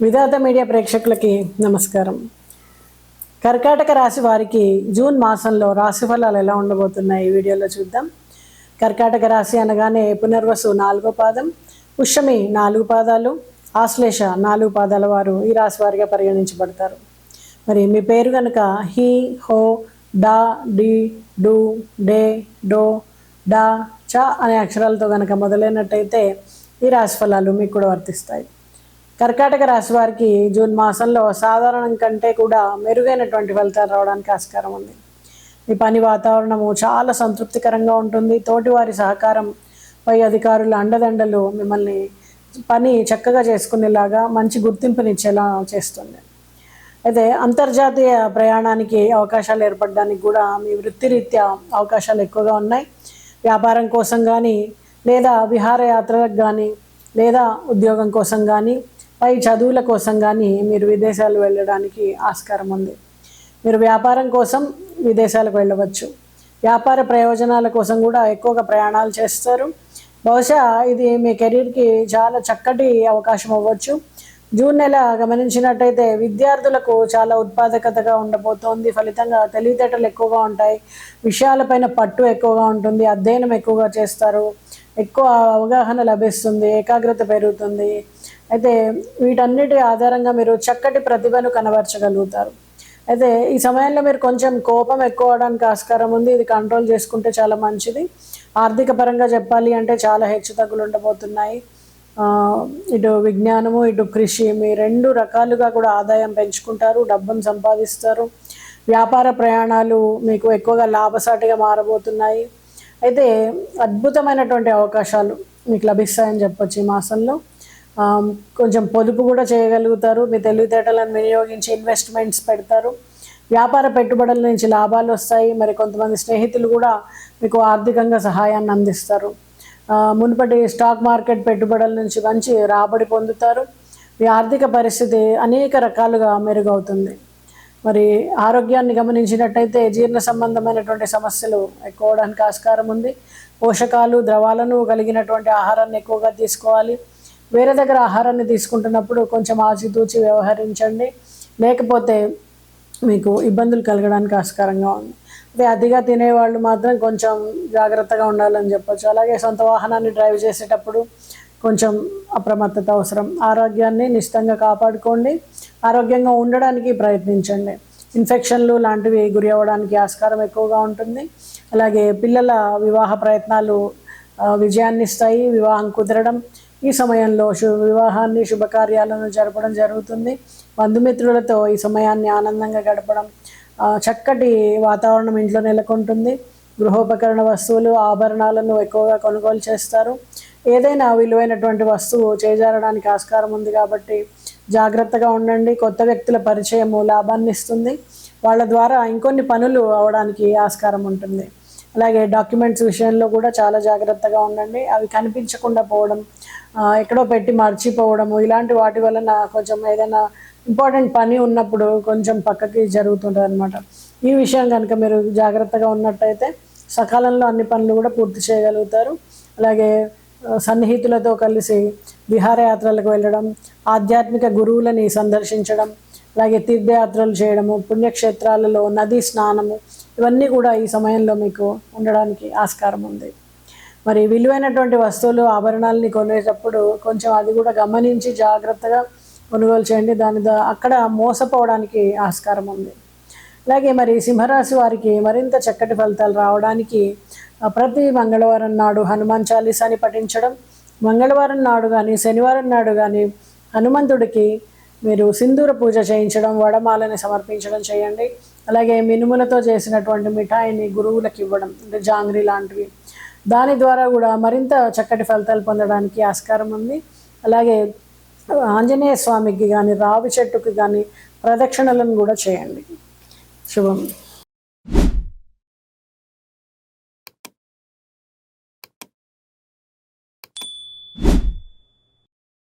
విధాత media ప్రేక్షకులకి నమస్కారం. కర్కాటక రాశి వారికి జూన్ మాసంలో రాశి ఫలాలు ఎలా ఉండబోతున్నాయి ఈ వీడియోలో చూద్దాం. కర్కాటక రాశి అనగానే పునర్వసు 4వ పాదం, పుష్యమి 4 పాదాలు, ఆశ్లేష 4 పాదాల వారు ఈ రాశి వారిగా పరిగణించబడతారు. మరి మీ పేరు కనుక హీ, హో, డా, డి, డు, డే, డో, డా, చ అనే అక్షరాలతో కనుక మొదలైనట్టయితే ఈ రాశి ఫలాలు మీకు కూడా వర్తిస్తాయి. కర్కాటక రాశి వారికి జూన్ మాసంలో సాధారణం కంటే కూడా మెరుగైనటువంటి ఫలితాలు రావడానికి ఆస్కారం ఉంది. మీ పని వాతావరణము చాలా సంతృప్తికరంగా ఉంటుంది. తోటివారి సహకారం, పై అధికారుల అండదండలు మిమ్మల్ని పని చక్కగా చేసుకునేలాగా మంచి గుర్తింపునిచ్చేలా చేస్తుంది. అయితే అంతర్జాతీయ ప్రయాణానికి అవకాశాలు ఏర్పడడానికి కూడా మీ వృత్తిరీత్యా అవకాశాలు ఎక్కువగా ఉన్నాయి. వ్యాపారం కోసం కానీ, లేదా విహారయాత్రలకు కానీ, లేదా ఉద్యోగం కోసం కానీ, పై చదువుల కోసం కానీ మీరు విదేశాలు వెళ్ళడానికి ఆస్కారం ఉంది. మీరు వ్యాపారం కోసం విదేశాలకు వెళ్ళవచ్చు. వ్యాపార ప్రయోజనాల కోసం కూడా ఎక్కువగా ప్రయాణాలు చేస్తారు. బహుశా ఇది మీ కెరీర్కి చాలా చక్కటి అవకాశం అవ్వచ్చు. జూన్ నెల గమనించినట్టయితే విద్యార్థులకు చాలా ఉత్పాదకతగా ఉండబోతోంది. ఫలితంగా తెలివితేటలు ఎక్కువగా ఉంటాయి. విషయాలపైన పట్టు ఎక్కువగా ఉంటుంది. అధ్యయనం ఎక్కువగా చేస్తారు. ఎక్కువ అవగాహన లభిస్తుంది. ఏకాగ్రత పెరుగుతుంది. అయితే వీటన్నిటి ఆధారంగా మీరు చక్కటి ప్రతిభను కనబరచగలుగుతారు. అయితే ఈ సమయంలో మీరు కొంచెం కోపం ఎక్కువ అవడానికి ఆస్కారం ఉంది. ఇది కంట్రోల్ చేసుకుంటే చాలా మంచిది. ఆర్థిక పరంగా చెప్పాలి అంటే చాలా హెచ్చుతగ్గులు ఉండబోతున్నాయి. ఇటు విజ్ఞానము, ఇటు కృషి, మీ 2 రకాలుగా కూడా ఆదాయం పెంచుకుంటారు, డబ్బును సంపాదిస్తారు. వ్యాపార ప్రయాణాలు మీకు ఎక్కువగా లాభసాటిగా మారబోతున్నాయి. అయితే అద్భుతమైనటువంటి అవకాశాలు మీకు లభిస్తాయని చెప్పొచ్చు. ఈ మాసంలో కొంచెం పొదుపు కూడా చేయగలుగుతారు. మీ తెలివితేటలను వినియోగించి ఇన్వెస్ట్మెంట్స్ పెడతారు. వ్యాపార పెట్టుబడుల నుంచి లాభాలు వస్తాయి. మరి కొంతమంది స్నేహితులు కూడా మీకు ఆర్థికంగా సహాయాన్ని అందిస్తారు. మునుపటి స్టాక్ మార్కెట్ పెట్టుబడుల నుంచి మంచి రాబడి పొందుతారు. మీ ఆర్థిక పరిస్థితి అనేక రకాలుగా మెరుగవుతుంది. మరి ఆరోగ్యాన్ని గమనించినట్టయితే జీర్ణ సంబంధమైనటువంటి సమస్యలు ఎక్కువ అవడానికి ఆస్కారం ఉంది. పోషకాలు, ద్రవాలను కలిగినటువంటి ఆహారాన్ని ఎక్కువగా తీసుకోవాలి. వేరే దగ్గర ఆహారాన్ని తీసుకుంటున్నప్పుడు కొంచెం ఆచితూచి వ్యవహరించండి, లేకపోతే మీకు ఇబ్బందులు కలగడానికి ఆస్కారంగా ఉంది. అదే అతిగా తినేవాళ్ళు మాత్రం కొంచెం జాగ్రత్తగా ఉండాలని చెప్పొచ్చు. అలాగే సొంత వాహనాన్ని డ్రైవ్ చేసేటప్పుడు కొంచెం అప్రమత్తత అవసరం. ఆరోగ్యాన్ని నిశ్చితంగా కాపాడుకోండి. ఆరోగ్యంగా ఉండడానికి ప్రయత్నించండి. ఇన్ఫెక్షన్లు లాంటివి గురి అవ్వడానికి ఆస్కారం ఎక్కువగా ఉంటుంది. అలాగే పిల్లల వివాహ ప్రయత్నాలు విజయాన్ని ఇస్తాయి. వివాహం కుదరడం, ఈ సమయంలో వివాహాన్ని, శుభకార్యాలను జరపడం జరుగుతుంది. బంధుమిత్రులతో ఈ సమయాన్ని ఆనందంగా గడపడం, చక్కటి వాతావరణం ఇంట్లో నెలకొంటుంది. గృహోపకరణ వస్తువులు, ఆభరణాలను ఎక్కువగా కొనుగోలు చేస్తారు. ఏదైనా విలువైనటువంటి వస్తువు చేజారడానికి ఆస్కారం ఉంది కాబట్టి జాగ్రత్తగా ఉండండి. కొత్త వ్యక్తుల పరిచయము లాభాన్ని ఇస్తుంది. వాళ్ళ ద్వారా ఇంకొన్ని పనులు అవడానికి ఆస్కారం ఉంటుంది. అలాగే డాక్యుమెంట్స్ విషయంలో కూడా చాలా జాగ్రత్తగా ఉండండి. అవి కనిపించకుండా పోవడం, ఎక్కడో పెట్టి మర్చిపోవడము, ఇలాంటి వాటి వలన కొంచెం ఏదైనా ఇంపార్టెంట్ పని ఉన్నప్పుడు కొంచెం పక్కకి జరుగుతుంటుంది అనమాట. ఈ విషయం కనుక మీరు జాగ్రత్తగా ఉన్నట్టయితే సకాలంలో అన్ని పనులు కూడా పూర్తి చేయగలుగుతారు. అలాగే సన్నిహితులతో కలిసి విహారయాత్రలకు వెళ్ళడం, ఆధ్యాత్మిక గురువులని సందర్శించడం, అలాగే తీర్థయాత్రలు చేయడము, పుణ్యక్షేత్రాలలో నదీ స్నానము, ఇవన్నీ కూడా ఈ సమయంలో మీకు ఉండడానికి ఆస్కారం ఉంది. మరి విలువైనటువంటి వస్తువులు, ఆభరణాలని కొనేటప్పుడు కొంచెం అది కూడా గమనించి జాగ్రత్తగా కొనుగోలు చేయండి. అక్కడ మోసపోవడానికి ఆస్కారం ఉంది. అలాగే మరి సింహరాశి వారికి మరింత చక్కటి ఫలితాలు రావడానికి ప్రతి మంగళవారం నాడు హనుమాన్ చాలీసాని పఠించడం, మంగళవారం నాడు కానీ శనివారం నాడు కానీ హనుమంతుడికి మీరు సింధూర పూజ చేయించడం, వడమాలని సమర్పించడం చేయండి. అలాగే మినుములతో చేసినటువంటి మిఠాయిని గురువులకు ఇవ్వడం, అంటే జాంగ్రీ లాంటివి, దాని ద్వారా కూడా మరింత చక్కటి ఫలితాలు పొందడానికి ఆస్కారం ఉంది. అలాగే ఆంజనేయ స్వామికి కానీ, రావి చెట్టుకి కానీ ప్రదక్షిణలను కూడా చేయండి. శుభం.